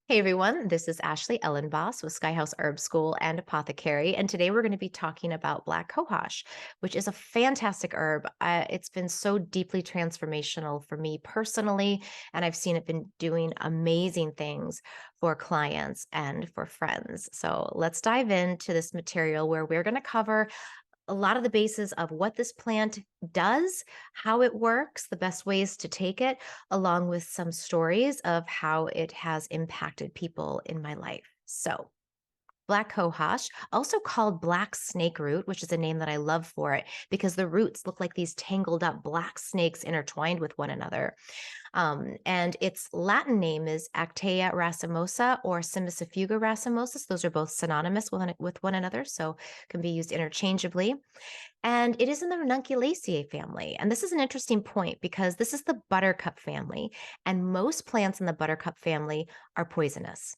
Hey everyone, this is Ashley Elenbaas with Skyhouse Herb School and Apothecary, and today we're going to be talking about Black Cohosh, which is a fantastic herb. It's been so deeply transformational for me personally, and I've seen it been doing amazing things for clients and for friends. So let's dive into this material where we're going to cover a lot of the bases of what this plant does, how it works, the best ways to take it, along with some stories of how it has impacted people in my life. So, Black cohosh, also called black snakeroot, which is a name that I love for it because the roots look like these tangled up black snakes intertwined with one another. And its Latin name is Actea racemosa or Cimicifuga racemosus. Those are both synonymous with one another, so can be used interchangeably. And it is in the Ranunculaceae family. And this is an interesting point because this is the buttercup family, and most plants in the buttercup family are poisonous.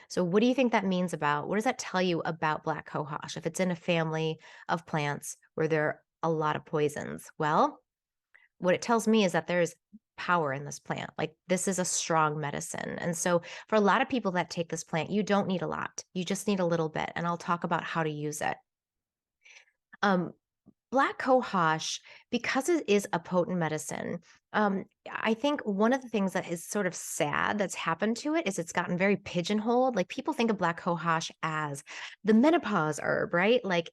So, what do you think that means about what does that tell you about black cohosh if it's in a family of plants where there are a lot of poisons? Well, what it tells me is that there's power in this plant. Like this is a strong medicine. And so for a lot of people that take this plant, you don't need a lot. You just need a little bit. And I'll talk about how to use it. Um, Black cohosh, because it is a potent medicine, I think one of the things that is sort of sad that's happened to it is it's gotten very pigeonholed. Like people think of black cohosh as the menopause herb, right? Like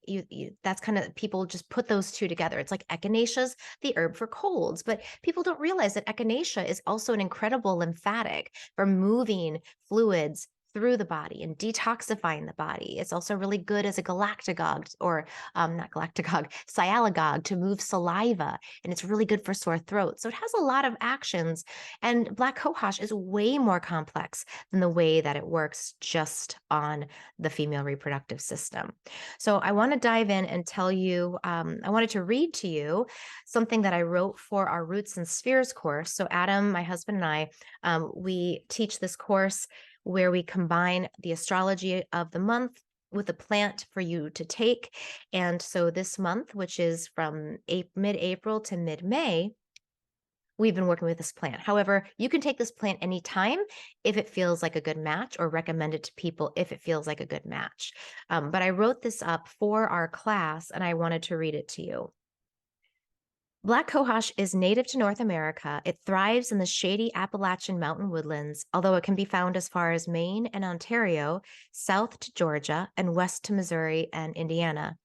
that's kind of people just put those two together. It's like echinacea's the herb for colds, but people don't realize that echinacea is also an incredible lymphatic for moving fluids through the body and detoxifying the body. It's also really good as a galactagogue or not galactagogue, sialagogue to move saliva, and it's really good for sore throat. So it has a lot of actions, and black cohosh is way more complex than the way that it works just on the female reproductive system. So I want to dive in and tell you, I wanted to read to you something that I wrote for our Roots and Spheres course. So Adam, my husband, and I, we teach this course where we combine the astrology of the month with a plant for you to take. And so this month, which is from mid-April to mid-May, we've been working with this plant. However, you can take this plant anytime if it feels like a good match or recommend it to people if it feels like a good match. But I wrote this up for our class and I wanted to read it to you. Black cohosh is native to North America. It thrives in the shady Appalachian mountain woodlands, although it can be found as far as Maine and Ontario, south to Georgia, and west to Missouri and Indiana.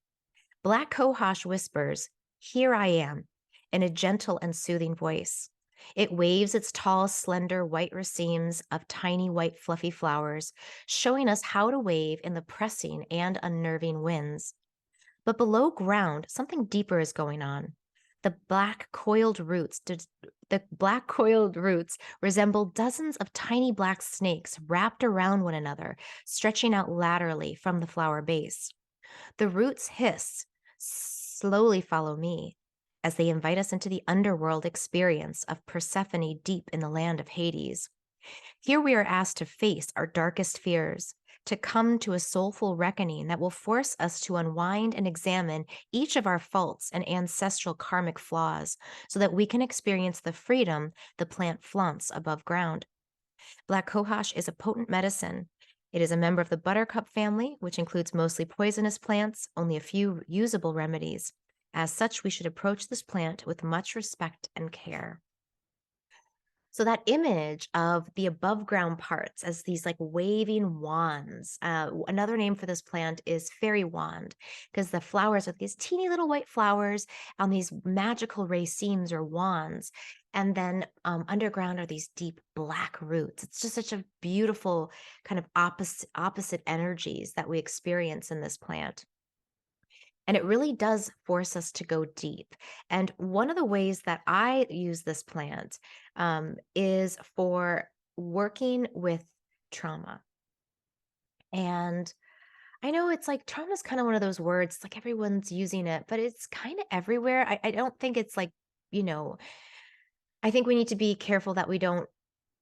Black cohosh whispers, "Here I am," in a gentle and soothing voice. It waves its tall, slender white racemes of tiny white fluffy flowers, showing us how to wave in the pressing and unnerving winds. But below ground, something deeper is going on. The black coiled roots resemble dozens of tiny black snakes wrapped around one another, stretching out laterally from the flower base. The roots hiss, "Slowly follow me," as they invite us into the underworld experience of Persephone deep in the land of Hades. Here we are asked to face our darkest fears, to come to a soulful reckoning that will force us to unwind and examine each of our faults and ancestral karmic flaws so that we can experience the freedom the plant flaunts above ground. Black cohosh is a potent medicine. It is a member of the buttercup family, which includes mostly poisonous plants, only a few usable remedies. As such, we should approach this plant with much respect and care. So that image of the above ground parts as these like waving wands. Another name for this plant is fairy wand because the flowers are these teeny little white flowers on these magical racemes or wands. And then underground are these deep black roots. It's just such a beautiful kind of opposite energies that we experience in this plant. And it really does force us to go deep. And one of the ways that I use this plant is for working with trauma. And I know it's like trauma is kind of one of those words, like everyone's using it, but it's kind of everywhere. I don't think it's like, you know, I think we need to be careful that we don't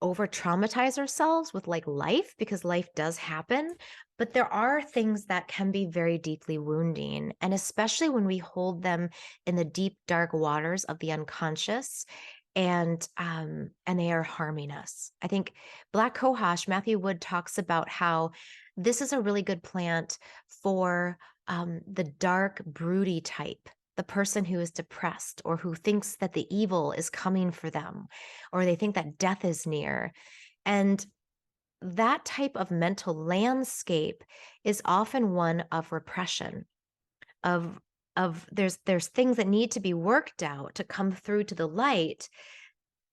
over traumatize ourselves with like life because life does happen. But there are things that can be very deeply wounding. And especially when we hold them in the deep, dark waters of the unconscious, and they are harming us. I think Black Cohosh, Matthew Wood talks about how this is a really good plant for the dark, broody type, the person who is depressed or who thinks that the evil is coming for them, or they think that death is near. And that type of mental landscape is often one of repression, of there's things that need to be worked out to come through to the light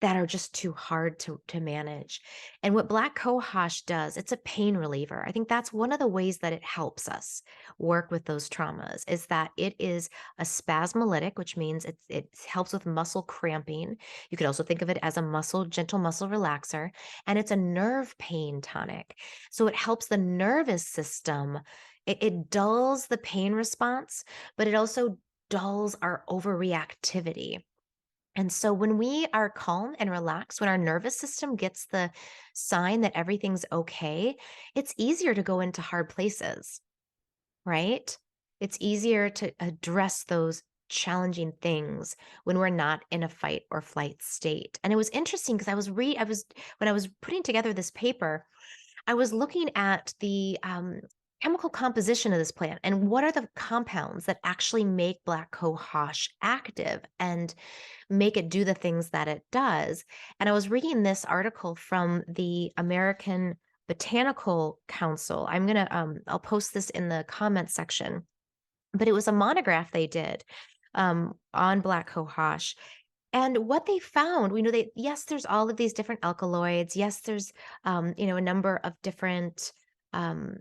that are just too hard to manage. And what Black Cohosh does, it's a pain reliever. I think that's one of the ways that it helps us work with those traumas is that it is a spasmolytic, which means it helps with muscle cramping. You could also think of it as a gentle muscle relaxer, and it's a nerve pain tonic. So it helps the nervous system. It dulls the pain response, but it also dulls our overreactivity. And so when we are calm and relaxed, when our nervous system gets the sign that everything's okay, it's easier to go into hard places, right? It's easier to address those challenging things when we're not in a fight or flight state. And it was interesting because when I was putting together this paper, I was looking at the chemical composition of this plant and what are the compounds that actually make Black cohosh active and make it do the things that it does. And I was reading this article from the American Botanical Council. I'll post this in the comment section, but it was a monograph they did on Black cohosh. And what they found, yes, there's all of these different alkaloids. Yes, there's, a number of different, um,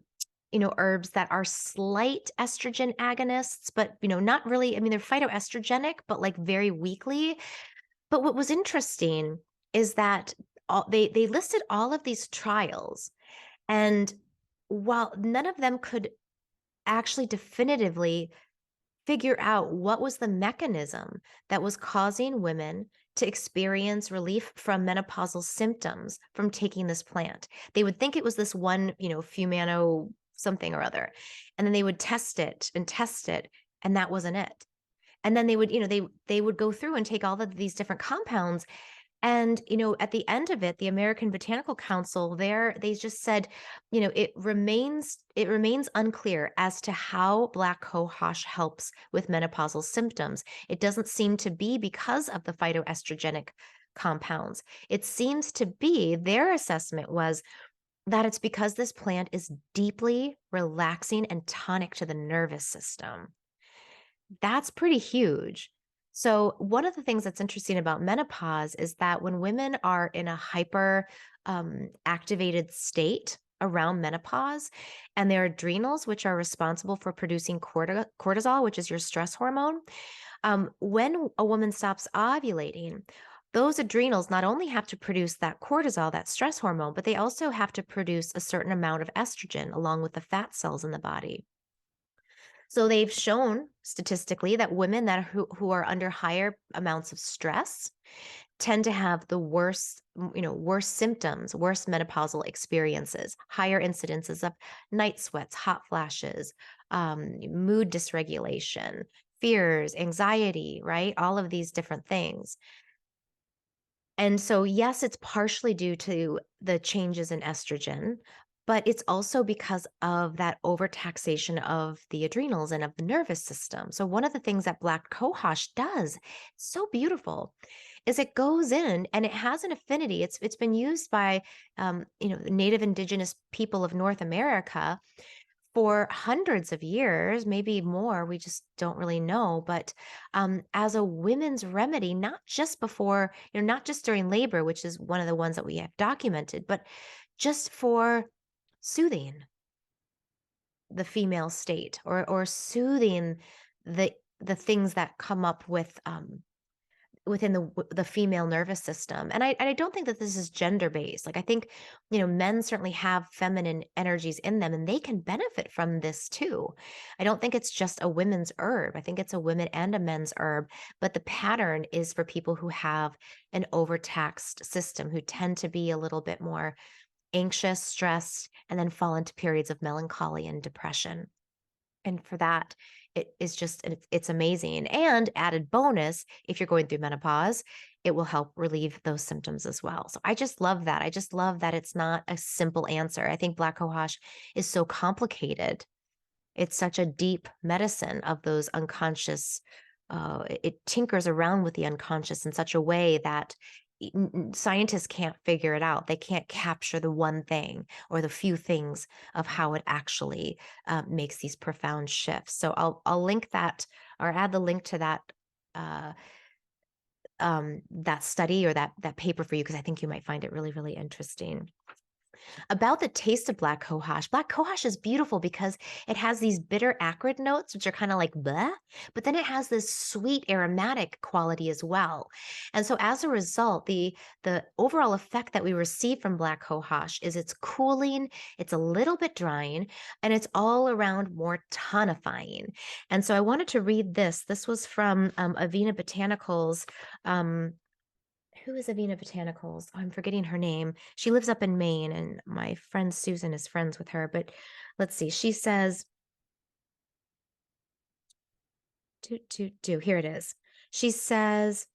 herbs that are slight estrogen agonists, but, not really. I mean, they're phytoestrogenic, but like very weakly. But what was interesting is that they listed all of these trials, and while none of them could actually definitively figure out what was the mechanism that was causing women to experience relief from menopausal symptoms from taking this plant. They would think it was this one, Fumano something or other. And then they would test it, and that wasn't it. And then they would go through and take all of these different compounds. And, at the end of it, the American Botanical Council they just said, it remains unclear as to how Black cohosh helps with menopausal symptoms. It doesn't seem to be because of the phytoestrogenic compounds. It seems to be their assessment was that it's because this plant is deeply relaxing and tonic to the nervous system. That's pretty huge. So, one of the things that's interesting about menopause is that when women are in a hyper activated state around menopause, and their adrenals, which are responsible for producing cortisol, which is your stress hormone, when a woman stops ovulating, those adrenals not only have to produce that cortisol, that stress hormone, but they also have to produce a certain amount of estrogen along with the fat cells in the body. So they've shown statistically that women who are under higher amounts of stress tend to have the worst symptoms, worst menopausal experiences, higher incidences of night sweats, hot flashes, mood dysregulation, fears, anxiety, right? All of these different things. And so, yes, it's partially due to the changes in estrogen, but it's also because of that overtaxation of the adrenals and of the nervous system. So, one of the things that Black cohosh does, so beautiful, is it goes in and it has an affinity. It's been used by Native Indigenous people of North America for hundreds of years, maybe more, we just don't really know, but as a women's remedy, not just before, not just during labor, which is one of the ones that we have documented, but just for soothing the female state or soothing the things that come up within the female nervous system. And I don't think that this is gender based. Like I think, men certainly have feminine energies in them and they can benefit from this too. I don't think it's just a women's herb. I think it's a women and a men's herb, but the pattern is for people who have an overtaxed system, who tend to be a little bit more anxious, stressed, and then fall into periods of melancholy and depression. And for that, it is just, it's amazing. And added bonus, if you're going through menopause, it will help relieve those symptoms as well. So I just love that. I just love that it's not a simple answer. I think Black Cohosh is so complicated. It's such a deep medicine of those unconscious. It tinkers around with the unconscious in such a way that scientists can't figure it out. They can't capture the one thing or the few things of how it actually makes these profound shifts. So I'll link that or add the link to uh, that study or that paper for you because I think you might find it really, really interesting. About the taste of Black Cohosh is beautiful because it has these bitter acrid notes, which are kind of like bleh, but then it has this sweet aromatic quality as well. And so as a result, the overall effect that we receive from Black Cohosh is it's cooling, it's a little bit drying, and it's all around more tonifying. And so I wanted to read this. This was from Avena Botanicals. Um, who is Avena Botanicals? Oh, I'm forgetting her name. She lives up in Maine, and my friend Susan is friends with her. But let's see. She says, here it is. She says,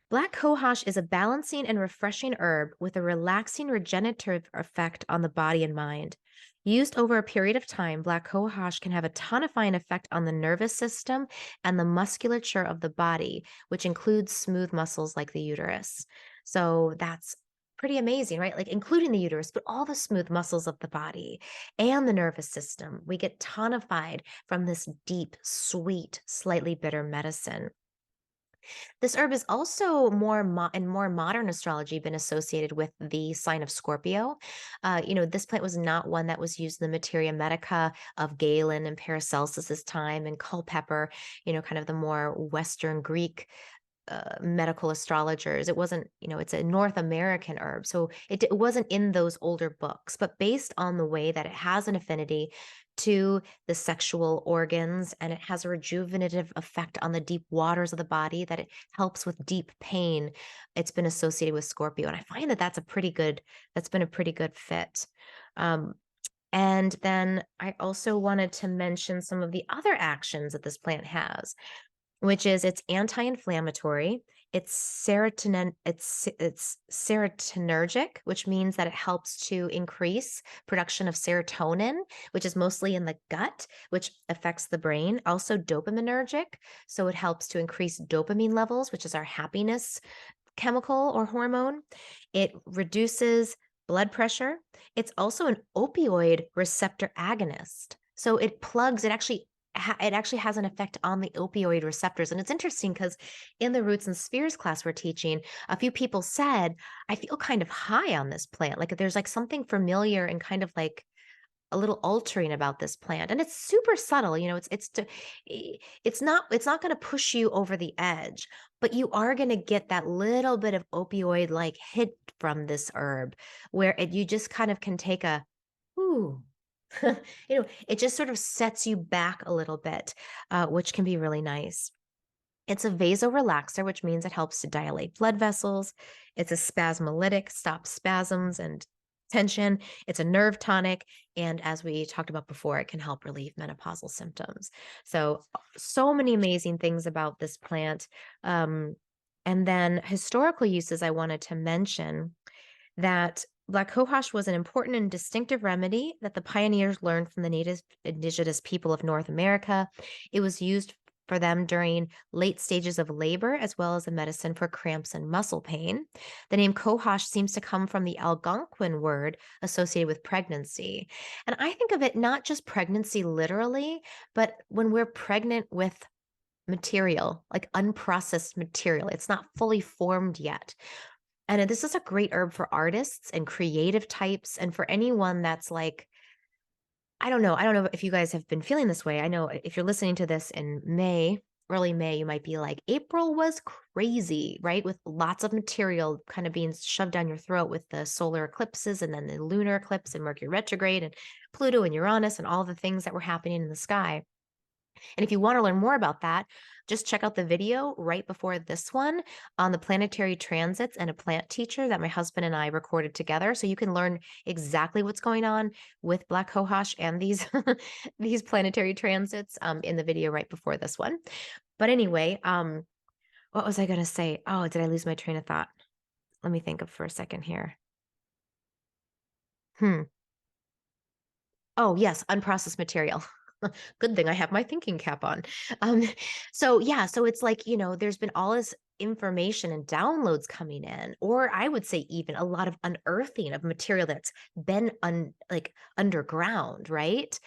Black cohosh is a balancing and refreshing herb with a relaxing regenerative effect on the body and mind. Used over a period of time, black cohosh can have a tonifying effect on the nervous system and the musculature of the body, which includes smooth muscles like the uterus. So that's pretty amazing, right? Like including the uterus, but all the smooth muscles of the body and the nervous system. We get tonified from this deep, sweet, slightly bitter medicine. This herb is also in more modern astrology been associated with the sign of Scorpio. This plant was not one that was used in the materia medica of Galen and Paracelsus's time and Culpeper, kind of the more Western Greek medical astrologers. It wasn't, it's a North American herb. So it wasn't in those older books, but based on the way that it has an affinity to the sexual organs and it has a rejuvenative effect on the deep waters of the body, that it helps with deep pain, it's been associated with Scorpio. And I find that that's been a pretty good fit. And then I also wanted to mention some of the other actions that this plant has, which is it's anti-inflammatory. It's serotonergic, which means that it helps to increase production of serotonin, which is mostly in the gut, which affects the brain. Also dopaminergic, so it helps to increase dopamine levels, which is our happiness chemical or hormone. It reduces blood pressure. It's also an opioid receptor agonist. So it actually has an effect on the opioid receptors. And it's interesting because in the Roots and Spheres class we're teaching, a few people said, I feel kind of high on this plant. Like there's like something familiar and kind of like a little altering about this plant. And it's super subtle. It's not going to push you over the edge, but you are going to get that little bit of opioid like hit from this herb where you just kind of can take a, ooh, it just sort of sets you back a little bit, which can be really nice. It's a vasorelaxer, which means it helps to dilate blood vessels. It's a spasmolytic, stops spasms and tension. It's a nerve tonic. And as we talked about before, it can help relieve menopausal symptoms. So many amazing things about this plant. And then historical uses I wanted to mention that Black cohosh was an important and distinctive remedy that the pioneers learned from the native indigenous people of North America. It was used for them during late stages of labor, as well as a medicine for cramps and muscle pain. The name cohosh seems to come from the Algonquin word associated with pregnancy. And I think of it not just pregnancy literally, but when we're pregnant with material, like unprocessed material, it's not fully formed yet. And this is a great herb for artists and creative types and for anyone that's like, I don't know. I don't know if you guys have been feeling this way. I know if you're listening to this in May, early May, you might be like, April was crazy, right? With lots of material kind of being shoved down your throat with the solar eclipses and then the lunar eclipse and Mercury retrograde and Pluto and Uranus and all the things that were happening in the sky. And if you want to learn more about that, just check out the video right before this one on the planetary transits and a plant teacher that my husband and I recorded together. So you can learn exactly what's going on with Black Cohosh and these these planetary transits in the video right before this one. But anyway, what was I going to say? Oh, did I lose my train of thought? Let me think of for a second here. Hmm. Oh, yes, unprocessed material. Good thing I have my thinking cap on. Um, so yeah, so it's like, there's been all this information and downloads coming in, or I would say even a lot of unearthing of material that's been underground, right?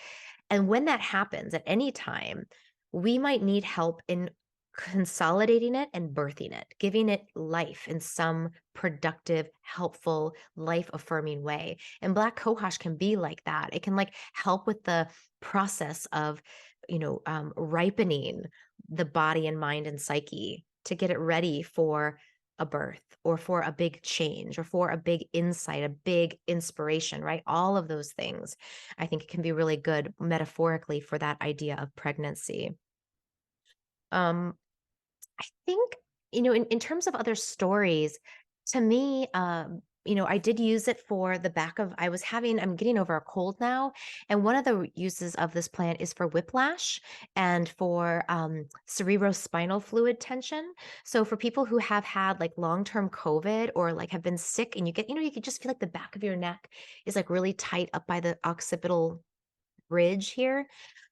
And when that happens at any time, we might need help in consolidating it and birthing it, giving it life in some productive, helpful, life affirming way. And Black Cohosh can be like that. It can like help with the process of, ripening the body and mind and psyche to get it ready for a birth or for a big change or for a big insight, a big inspiration, right? All of those things I think can be really good metaphorically for that idea of pregnancy. Um, I think, in terms of other stories, to me, I did use it for the back of, I'm getting over a cold now. And one of the uses of this plant is for whiplash and for cerebrospinal fluid tension. So for people who have had like long-term COVID or like have been sick and you get, you could just feel like the back of your neck is like really tight up by the occipital bridge here,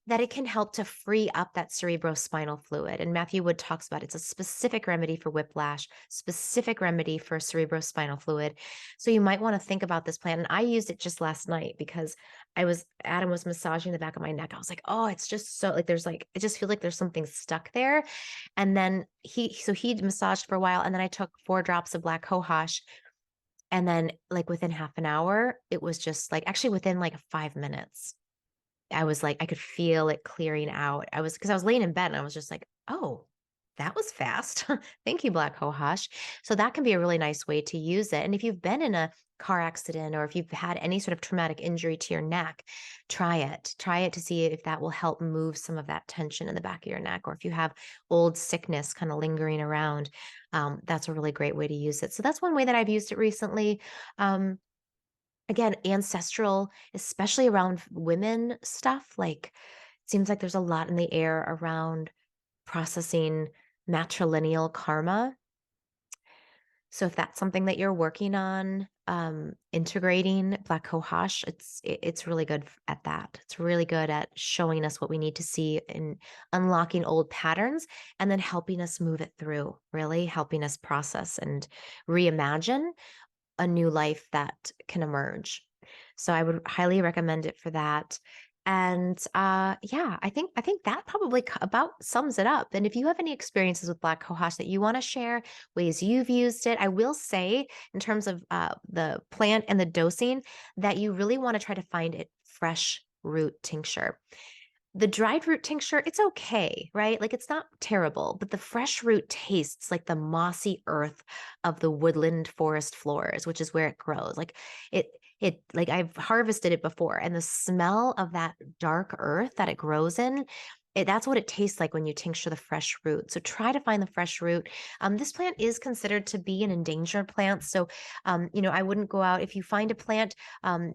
that it can help to free up that cerebrospinal fluid. And Matthew Wood talks about it's a specific remedy for whiplash, specific remedy for cerebrospinal fluid. So you might want to think about this plant. And I used it just last night because Adam was massaging the back of my neck. I was like, oh, it's just so like it just feels like there's something stuck there. And then he massaged for a while. And then I took 4 drops of Black Cohosh. And then like within half an hour, it was just like actually within like 5 minutes I was like, I could feel it clearing out. Because I was laying in bed and I was just like, oh, that was fast. Thank you, Black Cohosh. So that can be a really nice way to use it. And if you've been in a car accident or if you've had any sort of traumatic injury to your neck, try it. Try it to see if that will help move some of that tension in the back of your neck. Or if you have old sickness kind of lingering around, that's a really great way to use it. So that's one way that I've used it recently. Um, Again, ancestral, especially around women stuff, like, it seems like there's a lot in the air around processing matrilineal karma. So if that's something that you're working on, integrating Black Cohosh, it's really good at that. It's really good at showing us what we need to see in unlocking old patterns and then helping us move it through, really helping us process and reimagine a new life that can emerge. So I would highly recommend it for that. And yeah, I think that probably about sums it up. And if you have any experiences with Black Cohosh that you want to share, ways you've used it, I will say in terms of the plant and the dosing that you really want to try to find it fresh root tincture. The dried root tincture, it's okay, right? Like it's not terrible, but the fresh root tastes like the mossy earth of the woodland forest floors, which is where it grows. Like like I've harvested it before, and the smell of that dark earth that it grows in, that's what it tastes like when you tincture the fresh root. So try to find the fresh root. This plant is considered to be an endangered plant. So, I wouldn't go out if you find a plant.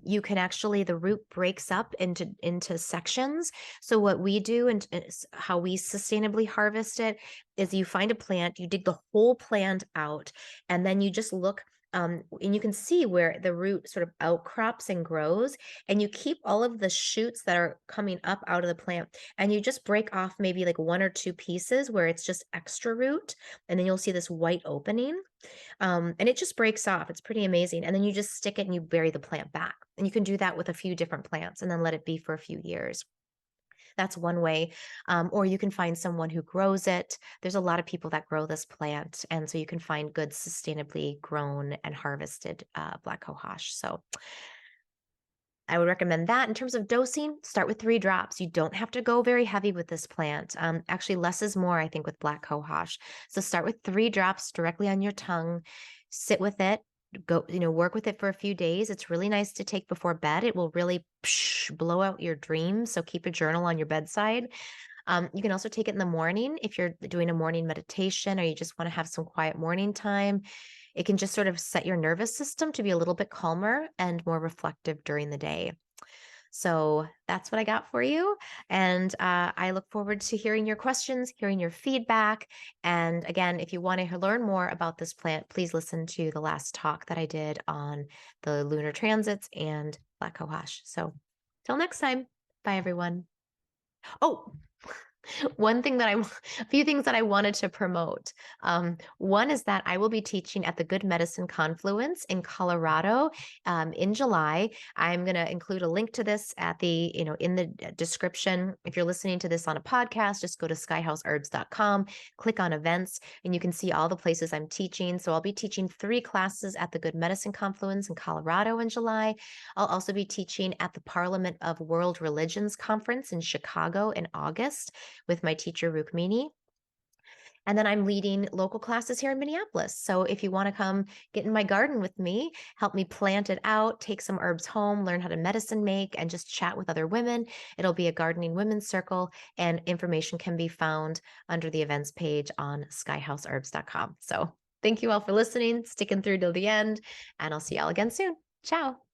You can actually the root breaks up into sections. So what we do and how we sustainably harvest it is you find a plant, you dig the whole plant out, and then you just look and you can see where the root sort of outcrops and grows, and you keep all of the shoots that are coming up out of the plant, and you just break off maybe like 1 or 2 pieces where it's just extra root, and then you'll see this white opening, and it just breaks off. It's pretty amazing. And then you just stick it and you bury the plant back, and you can do that with a few different plants, and then let it be for a few years. That's one way. Or you can find someone who grows it. There's a lot of people that grow this plant. And so you can find good, sustainably grown and harvested Black Cohosh. So I would recommend that. In terms of dosing, start with 3 drops. You don't have to go very heavy with this plant. Actually, less is more, I think, with Black Cohosh. So start with 3 drops directly on your tongue. Sit with it. Go, work with it for a few days. It's really nice to take before bed. It will really blow out your dreams. So keep a journal on your bedside. You can also take it in the morning if you're doing a morning meditation or you just want to have some quiet morning time. It can just sort of set your nervous system to be a little bit calmer and more reflective during the day. So that's what I got for you. And I look forward to hearing your questions, hearing your feedback. And again, if you want to learn more about this plant, please listen to the last talk that I did on the lunar transits and Black Cohosh. So till next time, bye everyone. Oh, one thing that a few things that I wanted to promote. One is that I will be teaching at the Good Medicine Confluence in Colorado in July. I'm going to include a link to this at in the description. If you're listening to this on a podcast, just go to skyhouseherbs.com, click on events, and you can see all the places I'm teaching. So I'll be teaching 3 classes at the Good Medicine Confluence in Colorado in July. I'll also be teaching at the Parliament of World Religions Conference in Chicago in August with my teacher, Rukmini. And then I'm leading local classes here in Minneapolis. So if you want to come get in my garden with me, help me plant it out, take some herbs home, learn how to medicine make, and just chat with other women, it'll be a gardening women's circle. And information can be found under the events page on skyhouseherbs.com. So thank you all for listening, sticking through till the end, and I'll see y'all again soon. Ciao.